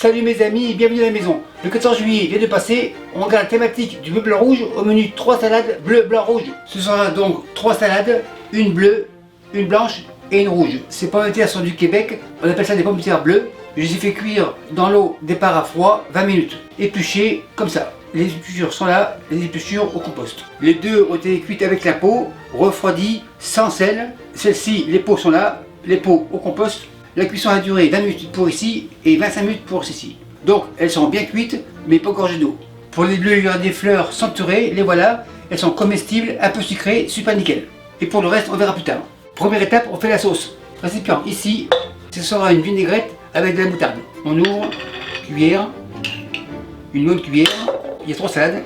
Salut mes amis et bienvenue à la maison. Le 14 juillet vient de passer, on regarde la thématique du bleu blanc rouge au menu 3 salades bleu blanc rouge. Ce sera donc 3 salades, une bleue, une blanche et une rouge. Ces pommes de terre sont du Québec, on appelle ça des pommes de terre bleues. Je les ai fait cuire dans l'eau départ à froid 20 minutes, épluchées comme ça. Les épluchures sont là, les épluchures au compost. Les deux ont été cuites avec la peau, refroidies, sans sel. Celles-ci, les peaux sont là, les peaux au compost. La cuisson a duré 20 minutes pour ici et 25 minutes pour ceci. Donc elles sont bien cuites mais pas gorgées d'eau. Pour les bleus, il y aura des fleurs centurées, les voilà. Elles sont comestibles, un peu sucrées, super nickel. Et pour le reste, on verra plus tard. Première étape, on fait la sauce. Récipient ici, ce sera une vinaigrette avec de la moutarde. On ouvre, cuillère, une bonne cuillère, il y a 3 salades,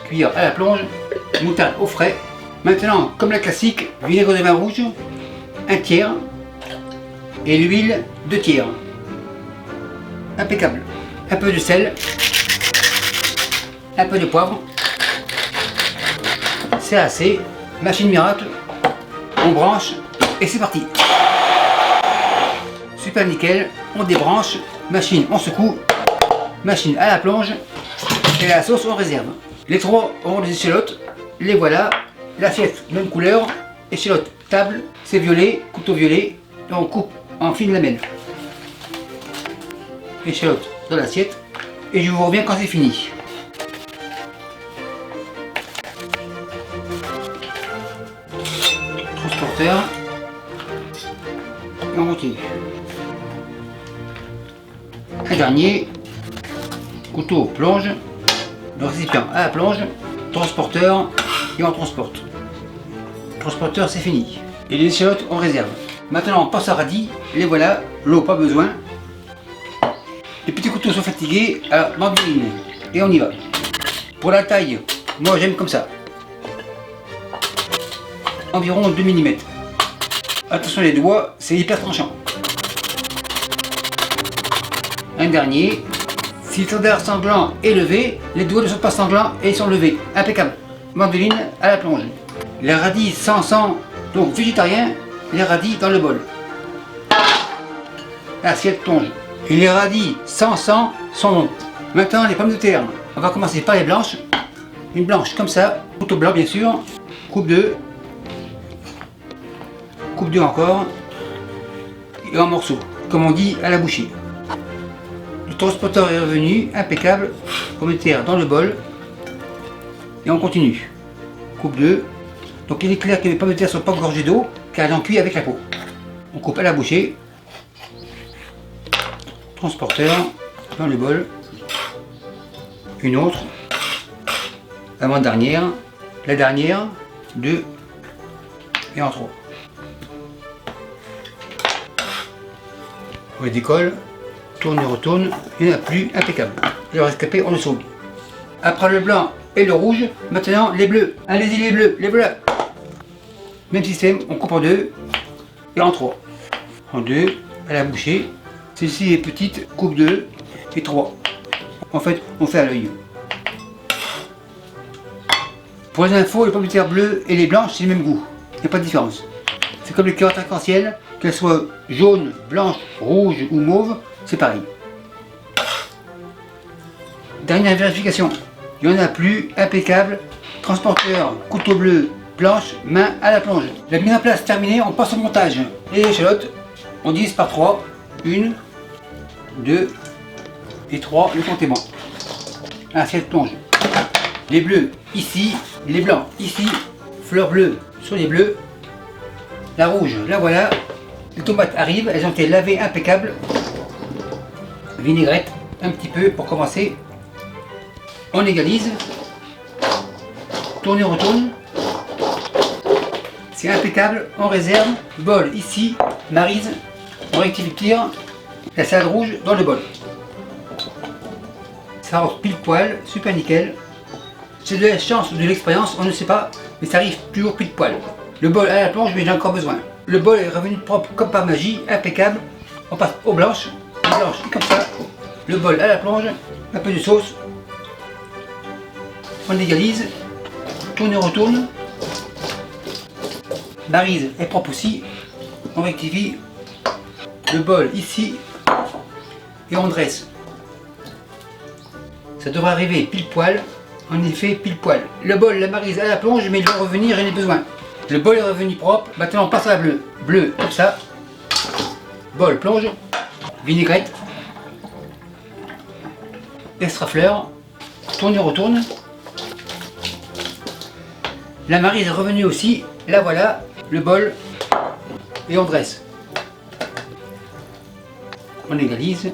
cuillère à la plonge, moutarde au frais. Maintenant, comme la classique, vinaigre de vin rouge, 1 tiers. Et l'huile 2 tiers. Impeccable. Un peu de sel. Un peu de poivre. C'est assez. Machine miracle. On branche et c'est parti. Super nickel. On débranche. Machine on secoue. Machine à la plonge. Et la sauce on réserve. Les 3 auront des échalotes. Les voilà. L'assiette même couleur. Échalote table. C'est violet. Couteau violet. Et on coupe en fine lamelle. Échalote dans l'assiette et je vous reviens quand c'est fini. Transporteur et on continue. Un dernier couteau plonge, le récipient à la plonge, transporteur et on transporte. Transporteur c'est fini. Et les échalotes on réserve. Maintenant on passe à radis, les voilà, l'eau pas besoin. Les petits couteaux sont fatigués à mandoline et on y va. Pour la taille, moi j'aime comme ça. Environ 2 mm. Attention les doigts, c'est hyper tranchant. Un dernier. Si le standard sanglant est levé, les doigts ne sont pas sanglants et ils sont levés. Impeccable. Mandoline à la plonge. Les radis sans sang, donc végétarien. Les radis dans le bol. L'assiette plonge. Et les radis sans sang sont longs. Maintenant les pommes de terre. On va commencer par les blanches. Une blanche comme ça. Couteau blanc bien sûr. Coupe 2. Coupe 2 encore. Et en morceaux. Comme on dit à la bouchée. Le transporteur est revenu. Impeccable. Pommes de terre dans le bol. Et on continue. Coupe 2. Donc il est clair que les pommes de terre ne sont pas gorgées d'eau. Car elles ont cuit avec la peau. On coupe à la bouchée. Transporteur dans le bol. Une autre. L'avant-dernière. La dernière. 2. Et en 3. On les décolle. Tourne et retourne. Il n'y en a plus. Impeccable. Le rescapé, on le sauve. Après le blanc et le rouge, maintenant les bleus. Allez-y les bleus. Les bleus. Même système, on coupe en 2 et en 3. En 2, à la bouchée. Celle-ci est petite, coupe 2 et 3. En fait, on fait à l'œil. Pour les infos, les pommes de terre bleues et les blanches, c'est le même goût. Il n'y a pas de différence. C'est comme les carottes arc-en-ciel, qu'elles soient jaunes, blanches, rouges ou mauves, c'est pareil. Dernière vérification. Il n'y en a plus, impeccable. Transporteur, couteau bleu, blanche, main à la plonge. La mise en place terminée, on passe au montage. Les échalotes, on divise par 3. 1, 2 et 3, le compte est bon. Assiette plonge. Les bleus ici, les blancs ici, fleurs bleues sur les bleus. La rouge, la voilà. Les tomates arrivent, elles ont été lavées impeccable. Vinaigrette, un petit peu pour commencer. On égalise. Tourne et retourne. C'est impeccable, on réserve. Bol ici, maryse, on rectifie le tir. La salade rouge dans le bol. Ça rentre pile poil, super nickel. C'est de la chance ou de l'expérience, on ne sait pas, mais ça arrive toujours pile poil. Le bol à la planche, mais j'ai encore besoin. Le bol est revenu propre comme par magie, impeccable. On passe aux blanches, les blanches comme ça. Le bol à la plonge, un peu de sauce. On égalise, tourne et retourne. Maryse est propre aussi. On rectifie. Le bol ici. et on dresse. Ça devrait arriver pile poil, en effet pile poil. Le bol, la maryse à la plonge, mais il va revenir, j'en ai besoin. Le bol est revenu propre, maintenant on passe à la bleue. Bleu, comme ça. Bol, plonge, vinaigrette, extra fleur, tourne et retourne. La maryse est revenue aussi, la voilà, le bol, et on dresse. On égalise,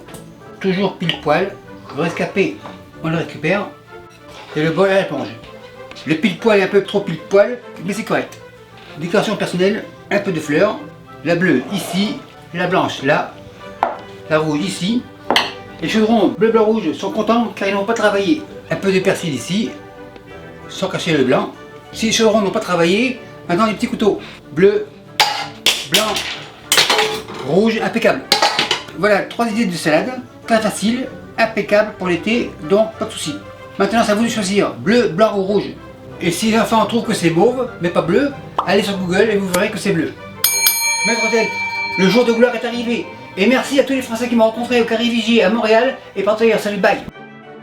toujours pile poil, le rescapé, on le récupère, et le bol à la plonge. Le pile poil est un peu trop pile poil, mais c'est correct. Décoration personnelle, un peu de fleurs, la bleue ici, la blanche là, la rouge ici. Les chaudrons bleu, blanc, rouge sont contents car ils n'ont pas travaillé. Un peu de persil ici, sans cacher le blanc. Si les chaudrons n'ont pas travaillé, maintenant les petits couteaux. Bleu, blanc, rouge, impeccable. Voilà 3 idées de salade, très facile, impeccable pour l'été, donc pas de souci. Maintenant c'est à vous de choisir bleu, blanc ou rouge. Et si les enfants trouvent que c'est mauve, mais pas bleu, allez sur Google et vous verrez que c'est bleu. Maître Tel, le jour de gloire est arrivé. Et merci à tous les Français qui m'ont rencontré au Carré Vigier à Montréal et partout ailleurs. Salut, bye.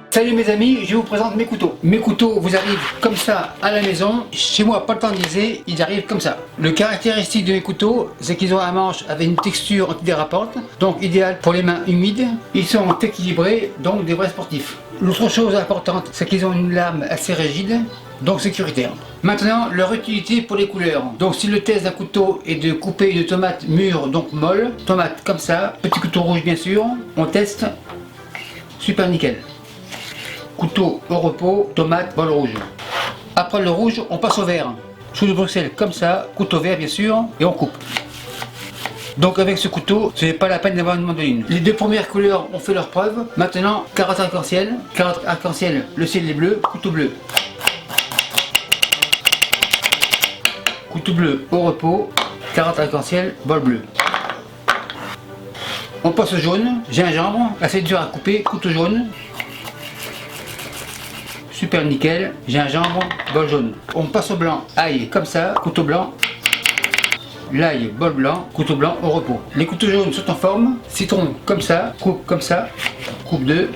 Salut mes amis, je vous présente mes couteaux. Mes couteaux vous arrivent comme ça à la maison. Chez moi, pas le temps de liser, ils arrivent comme ça. Le caractéristique de mes couteaux, c'est qu'ils ont un manche avec une texture antidérapante, donc idéal pour les mains humides. Ils sont équilibrés, donc des vrais sportifs. L'autre chose importante, c'est qu'ils ont une lame assez rigide, donc sécuritaire. Maintenant, leur utilité pour les couleurs. Donc si le test d'un couteau est de couper une tomate mûre, donc molle, tomate comme ça, petit couteau rouge bien sûr, on teste, super nickel. Couteau au repos, tomate, bol rouge. Après le rouge, on passe au vert. Chou de Bruxelles comme ça, couteau vert bien sûr, et on coupe. Donc avec ce couteau, ce n'est pas la peine d'avoir une mandoline. Les deux premières couleurs ont fait leur preuve. Maintenant, carotte arc-en-ciel. Carotte arc-en-ciel, le ciel est bleu, couteau bleu. Couteau bleu au repos, carotte arc-en-ciel, bol bleu. On passe au jaune, gingembre, assez dur à couper, couteau jaune. Super nickel, gingembre, bol jaune. On passe au blanc, ail comme ça, couteau blanc. L'ail, bol blanc, couteau blanc au repos. Les couteaux jaunes sont en forme, citron comme ça, coupe 2.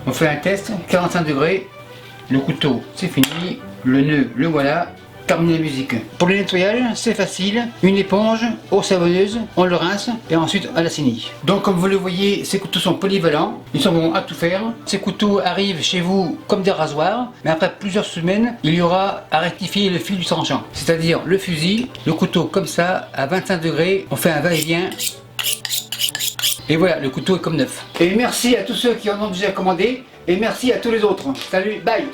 On fait un test, 45 degrés. Le couteau, c'est fini. Le nœud, le voilà. Terminé la musique. Pour le nettoyage, c'est facile. Une éponge, eau savonneuse, on le rince et ensuite à la chenille. Donc comme vous le voyez, ces couteaux sont polyvalents. Ils sont bons à tout faire. Ces couteaux arrivent chez vous comme des rasoirs. Mais après plusieurs semaines, il y aura à rectifier le fil du tranchant. C'est-à-dire le fusil, le couteau comme ça, à 25 degrés. On fait un va-et-vient. Et voilà, le couteau est comme neuf. Et merci à tous ceux qui en ont déjà commandé. Et merci à tous les autres. Salut, bye.